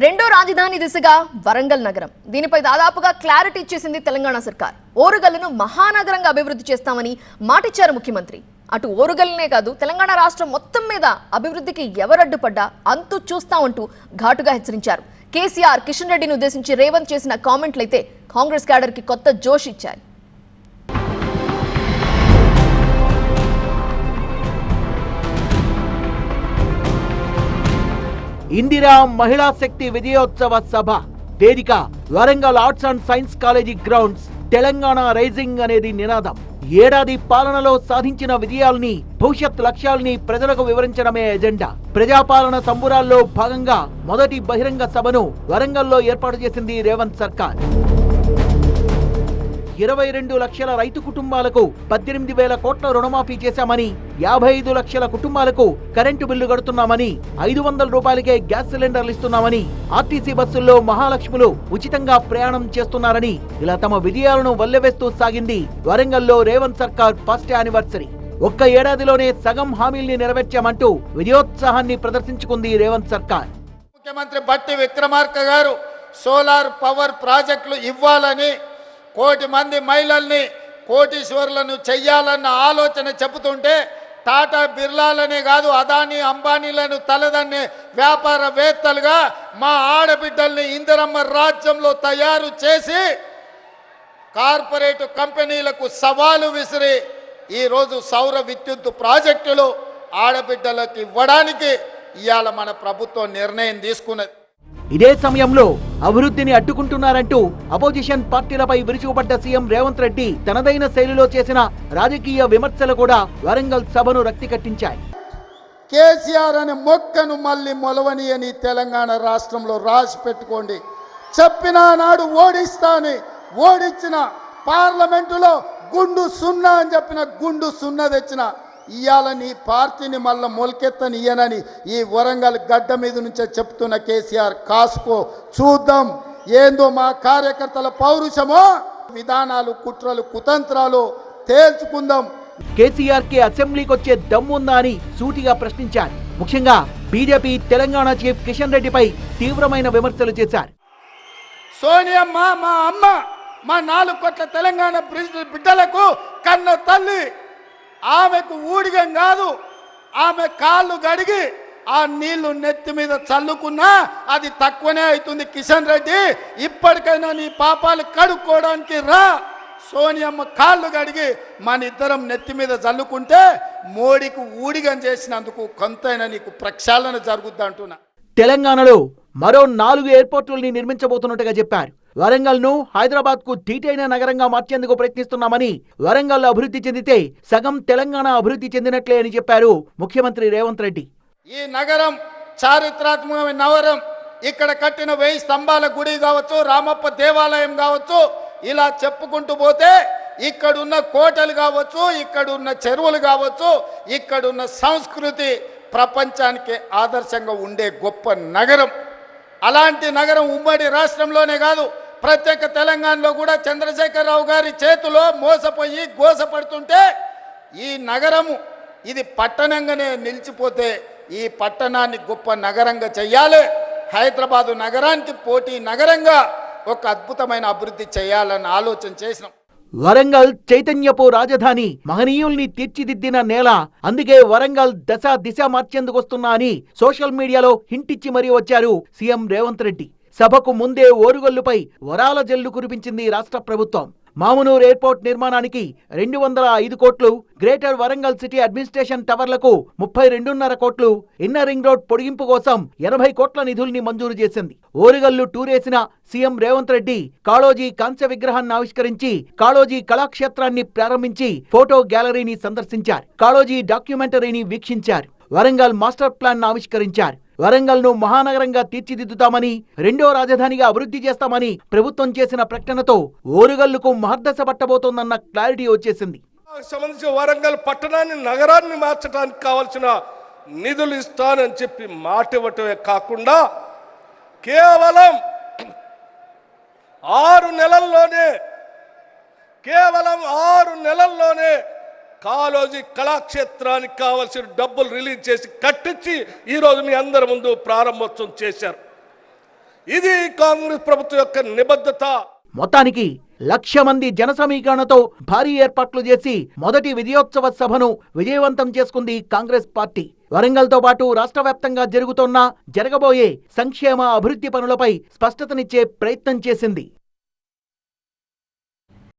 రెండో రాజధాని దిశగా వరంగల్ నగరం. దీనిపై దాదాపుగా క్లారిటీ ఇచ్చేసింది తెలంగాణ సర్కార్. ఓరుగల్లును మహానగరంగా అభివృద్ధి చేస్తామని మాటిచ్చారు ముఖ్యమంత్రి. అటు ఓరుగల్లునే కాదు, తెలంగాణ రాష్ట్రం మొత్తం మీద అభివృద్ధికి ఎవరడ్డుపడ్డా అంతు చూస్తామంటూ ఘాటుగా హెచ్చరించారు. కేసీఆర్ కిషన్ రెడ్డిని ఉద్దేశించి రేవంత్ చేసిన కామెంట్లయితే కాంగ్రెస్ క్యాడర్కి కొత్త జోష్ ఇచ్చాయి. ఇందిరా మహిళా శక్తి విజయోత్సవ సభ వేదిక Warangal arts and science college grounds. Telangana rising అనేది నినాదం. ఏడాది పాలనలో సాధించిన విజయాల్ని, భవిష్యత్ లక్ష్యాల్ని ప్రజలకు వివరించడమే ఎజెండా. ప్రజాపాలన సంబురాల్లో భాగంగా మొదటి బహిరంగ సభను వరంగల్లో ఏర్పాటు చేసింది రేవంత్ సర్కార్. 22 లక్షల రైతు కుటుంబాలకు 18,000 కోట్ల రుణమాఫీ చేశామని, 55 లక్షల కుటుంబాలకు కరెంటు బిల్లు కడుతున్నామని, 500 రూపాయలకే గ్యాస్ సిలిండర్లు ఇస్తున్నామని, ఆర్టీసీ బస్సుల్లో మహాలక్ష్ములు ఉచితంగా ప్రయాణం చేస్తున్నారని ఇలా తమ విజయాలను వల్లెవేస్తూ సాగింది వరంగల్లో రేవంత్ సర్కార్ ఫస్ట్ యానివర్సరీ. ఒక్క ఏడాదిలోనే సగం హామీల్ని నెరవేర్చామంటూ విజయోత్సాహాన్ని ప్రదర్శించుకుంది రేవంత్ సర్కార్. ముఖ్యమంత్రి బట్టి విక్రమార్క గారు సోలార్ పవర్ ప్రాజెక్టులు ఇవ్వాలని, 1 కోటి మంది మహిళల్ని కోటీశ్వరులను చెయ్యాలన్న ఆలోచన చెబుతుంటే, టాటా బిర్లాలనే కాదు అదానీ అంబానీలను తలదన్నే వ్యాపారవేత్తలుగా మా ఆడబిడ్డల్ని ఇందిరమ్మ రాజ్యంలో తయారు చేసి కార్పొరేట్ కంపెనీలకు సవాలు విసిరి ఈరోజు సౌర విద్యుత్ ప్రాజెక్టులు ఆడబిడ్డలకు ఇవ్వడానికి ఇవాళ మన ప్రభుత్వం నిర్ణయం తీసుకున్నది. ఇదే సమయంలో అభివృద్ధిని అడ్డుకుంటున్నారంటూ అపోజిషన్ పార్టీలపై విరుచుకుపడ్డ సీఎం రేవంత్ రెడ్డి తనదైన శైలిలో చేసిన రాజకీయ విమర్శలు కూడా వరంగల్ సభను రక్తి కట్టించాయి. కేసీఆర్ అనే మొక్కను మళ్ళీ మొలవని అని తెలంగాణ రాష్ట్రంలో రాసి పెట్టుకోండి. చెప్పిన నాడు ఓడిస్తాని, ఓడించిన పార్లమెంటులో గుండు సున్నా అని చెప్పిన గుండు సున్నా తెచ్చిన ఇవాళ నీ పార్టీని మళ్ళీ మొలకెత్తని ఇయ్యనని ఈ వరంగల్ గడ్డ మీద నుంచే చెప్తున్న కేసీఆర్, కాసుకో, చూద్దాం ఏందో మా కార్యకర్తల పౌరుషమో, విధానాలు, కుట్రలు, కుతంత్రాలు తేల్చుకుందాం. కేసీఆర్ కి అసెంబ్లీకి వచ్చే దమ్ముందా అని సూటిగా ప్రశ్నించారు. ముఖ్యంగా బీజేపీ తెలంగాణ చీఫ్ కిషన్ రెడ్డిపై తీవ్రమైన విమర్శలు చేశారు. సోనియమ్మ మా అమ్మ, మా 4 కోట్ల తెలంగాణ బిడ్డలకు కన్న తల్లి. ఆమెకు ఊడిగం కాదు, ఆమె కాళ్ళు గడిగి ఆ నీళ్లు నెత్తి మీద చల్లుకున్నా అది తక్కువనే అవుతుంది. కిషన్ రెడ్డి, ఇప్పటికైనా నీ పాపాలు కడుక్కోవడానికి రా. సోనియమ్మ కాళ్ళు గడిగి మన ఇద్దరం నెత్తి మీద చల్లుకుంటే మోడీకి ఊడిగం చేసినందుకు కొంతైనా నీకు ప్రక్షాళన జరుగుద్ది అంటున్నా. తెలంగాణలో మరో 4 ఎయిర్పోర్టుల్ని నిర్మించబోతున్నట్టుగా చెప్పారు. వరంగల్ ను హైదరాబాద్ కు ధీటైన నగరంగా మార్చేందుకు ప్రయత్నిస్తున్నామని, వరంగల్ అభివృద్ధి చెందితే సగం తెలంగాణ అభివృద్ధి చెందినట్లే అని చెప్పారు ముఖ్యమంత్రి రేవంత్ రెడ్డి. ఈ నగరం చారిత్రాత్మకమైన నగరం. ఇక్కడ కట్టిన 1000 స్తంభాల గుడి కావచ్చు, రామప్ప దేవాలయం కావచ్చు, ఇలా చెప్పుకుంటూ పోతే ఇక్కడున్న కోటలు కావచ్చు, ఇక్కడున్న చెరువులు కావచ్చు, ఇక్కడున్న సంస్కృతి ప్రపంచానికి ఆదర్శంగా ఉండే గొప్ప నగరం. అలాంటి నగరం ఉమ్మడి రాష్ట్రంలోనే కాదు, ప్రత్యేక తెలంగాణలో కూడా చంద్రశేఖరరావు గారి చేతిలో మోసపోయి గోసపడుతుంటే ఈ నగరము ఇది పట్టణంగానే నిలిచిపోతే ఈ పట్టణాన్ని గొప్ప నగరంగా చెయ్యాలి. హైదరాబాదు నగరానికి పోటీ నగరంగా ఒక అద్భుతమైన అభివృద్ధి చేయాలని ఆలోచన చేసినాం. వరంగల్ చైతన్యపు రాజధాని, మహనీయుల్ని తీర్చిదిద్దిన నేల. అందుకే వరంగల్ దశ దిశ మార్చేందుకొస్తున్నా అని సోషల్ మీడియాలో హింటిచ్చి మరీ వచ్చారు సీఎం రేవంత్ రెడ్డి. సభకు ముందే ఓరుగల్లుపై వరాల జల్లు కురిపించింది రాష్ట్ర ప్రభుత్వం. మామునూర్ ఎయిర్పోర్ట్ నిర్మాణానికి 205 కోట్లు, గ్రేటర్ వరంగల్ సిటీ అడ్మినిస్ట్రేషన్ టవర్లకు 32.5 కోట్లు, ఇన్నర్ రింగ్ రోడ్ పొడిగింపు కోసం 80 కోట్ల నిధుల్ని మంజూరు చేసింది. ఓరుగల్లు టూరేసిన సీఎం రేవంత్ రెడ్డి కాళోజీ కాంస్య విగ్రహాన్ని ఆవిష్కరించి, కాళోజీ కళాక్షేత్రాన్ని ప్రారంభించి ఫోటో గ్యాలరీని సందర్శించారు. కాళోజీ డాక్యుమెంటరీని వీక్షించారు. వరంగల్ మాస్టర్ ప్లాన్ ఆవిష్కరించారు. వరంగల్ ను మహానగరంగా తీర్చిదిద్దుతామని, రెండో రాజధానిగా అభివృద్ధి చేస్తామని ప్రభుత్వం చేసిన ప్రకటనతో ఓరుగల్లుకు మహర్దశ పట్టబోతోందన్న క్లారిటీ వచ్చేసింది. సంబంధించిన వరంగల్ పట్టణాన్ని, నగరాన్ని మార్చడానికి కావాల్సిన నిధులు ఇస్తానని చెప్పి మాట ఇవ్వటమే కాకుండా కేవలం 6 నెలల్లోనే కాళోజీ కళాక్షేత్రానికి కావాల్సిన డబ్బులు రిలీజ్ చేసి కట్టించి ఈరోజు మీ అందరి ముందు ప్రారంభోత్సవం చేశారు. ఇది కాంగ్రెస్ ప్రభుత్వం యొక్క నిబద్ధత. మొత్తానికి 1,00,000 మంది జన సమీకరణతో భారీ ఏర్పాట్లు చేసి మొదటి విజయోత్సవ సభను విజయవంతం చేసుకుంది కాంగ్రెస్ పార్టీ. వరంగల్తో పాటు రాష్ట్ర వ్యాప్తంగా జరగబోయే సంక్షేమ అభివృద్ధి పనులపై స్పష్టతనిచ్చే ప్రయత్నం చేసింది.